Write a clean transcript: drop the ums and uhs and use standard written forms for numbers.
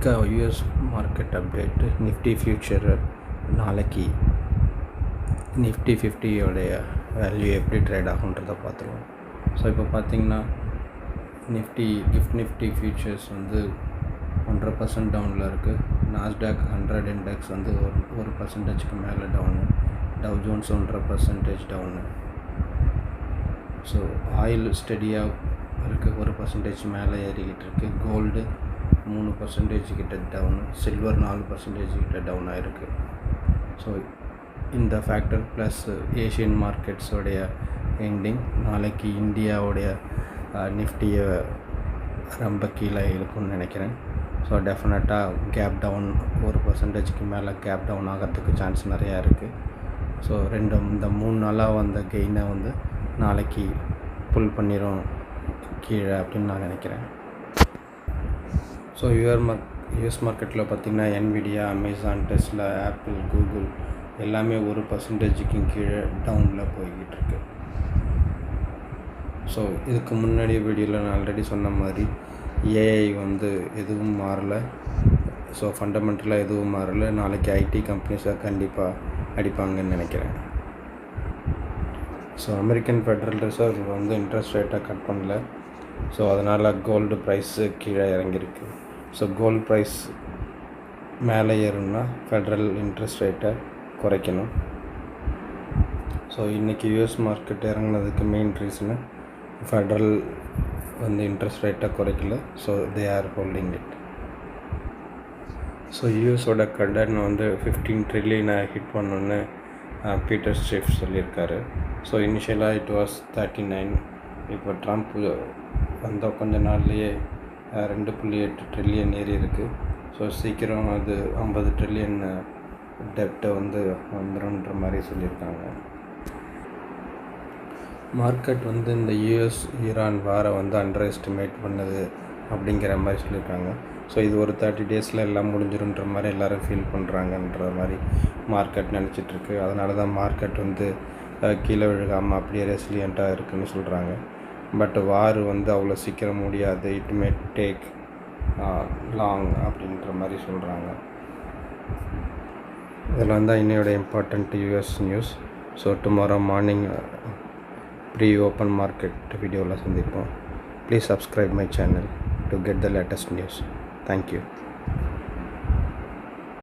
US market update Nifty future நாளைக்கு Nifty 50யோடைய value எப்படி trade ஆகுன்றதை பார்த்துருவோம். ஸோ இப்போ பார்த்திங்கன்னா நிஃப்டி ஃபியூச்சர்ஸ் வந்து 1.5% டவுனில் இருக்குது. நாஸ்டாக் 100 இண்டெக்ஸ் வந்து ஒரு பர்சன்டேஜ்க்கு மேலே down. Dow Jones 1.5% down. So oil ஸ்டெடியாக இருக்குது, 1% மேலே ஏறிக்கிட்டு இருக்குது. கோல்டு 3% கிட்ட டவுனு. சில்வர் 4% கிட்ட டவுன் ஆகிருக்கு. ஸோ இந்த ஃபேக்டர் ப்ளஸ் ஏஷியன் மார்க்கெட்ஸோடைய எண்டிங் நாளைக்கு இந்தியாவுடைய நிஃப்டியை ரொம்ப கீழே இருக்கும்னு நினைக்கிறேன். ஸோ டெஃபினட்டாக கேப் டவுன் 1%க்கு மேலே கேப் டவுன் ஆகிறதுக்கு சான்ஸ் நிறையா இருக்குது. ஸோ இந்த 3 நாளாக வந்த கெயினை வந்து நாளைக்கு புல் பண்ணிடும் கீழே அப்படின்னு நான் நினைக்கிறேன். ஸோ யூஎஸ் மார்க்கெட்டில் பார்த்திங்கன்னா Nvidia, Amazon, Tesla, apple, Google எல்லாமே 1%க்கு கீழே டவுனில் போய்கிட்டு இருக்கு. ஸோ இதுக்கு முன்னாடி வீடியோவில் நான் ஆல்ரெடி சொன்ன மாதிரி ஏஐ வந்து எதுவும் மாறலை. ஸோ ஃபண்டமெண்டலாக எதுவும் மாறலை. நாளைக்கு ஐடி கம்பெனிஸாக கண்டிப்பாக அடிப்பாங்கன்னு நினைக்கிறேன். ஸோ அமெரிக்கன் ஃபெடரல் ரிசர்வ் வந்து இன்ட்ரெஸ்ட் ரேட்டை கட் பண்ணல. ஸோ அதனால் கோல்டு ப்ரைஸு கீழே இறங்கியிருக்கு. ஸோ கோல்டு ப்ரைஸ் மேலே ஏறும்னா ஃபெடரல் இன்ட்ரெஸ்ட் ரேட்டை குறைக்கணும். ஸோ இன்றைக்கி யூஎஸ் மார்க்கெட் இறங்கினதுக்கு மெயின் ரீசனு ஃபெடரல் வந்து இன்ட்ரெஸ்ட் ரேட்டை குறைக்கல. So they are holding it. So யூஎஸோட கடன் வந்து 15 ட்ரில்லியனை ஹிட் பண்ணணுன்னு பீட்டர் ஸ்டிஃப் சொல்லியிருக்காரு. ஸோ இனிஷியலாக இட் வாஸ் 39. இப்போ ட்ரம்ப் வந்த கொஞ்ச நாள்லேயே 2.8 ட்ரில்லியன் ஏறி இருக்குது. ஸோ சீக்கிரம் அது 50 ட்ரில்லியன் டெப்ட்டை வந்து வந்துடும்ன்ற மாதிரி சொல்லியிருக்காங்க. மார்க்கெட் வந்து இந்த யூஎஸ் ஈரான் வாரை வந்து அண்டர் எஸ்டிமேட் பண்ணுது அப்படிங்கிற மாதிரி சொல்லியிருக்காங்க. ஸோ இது ஒரு 30 டேஸில் எல்லாம் முடிஞ்சிடும்ன்ற மாதிரி எல்லோரும் ஃபீல் பண்ணுறாங்கன்ற மாதிரி மார்க்கெட் நினச்சிட்ருக்கு. அதனால தான் மார்க்கெட் வந்து கீழே விழுகாமல் அப்படியே ரெசிலியண்ட்டாக இருக்குதுன்னு சொல்கிறாங்க. பட் வார் வந்து அவ்வளோ சீக்கிரம் முடியாது, இட் மே டேக் லாங் அப்படின்ற மாதிரி சொல்கிறாங்க. இதெல்லாம் தான் இன்னையோட important US news. So tomorrow morning pre open market வீடியோவில் சந்திப்போம். Please subscribe my channel to get the latest news. Thank you.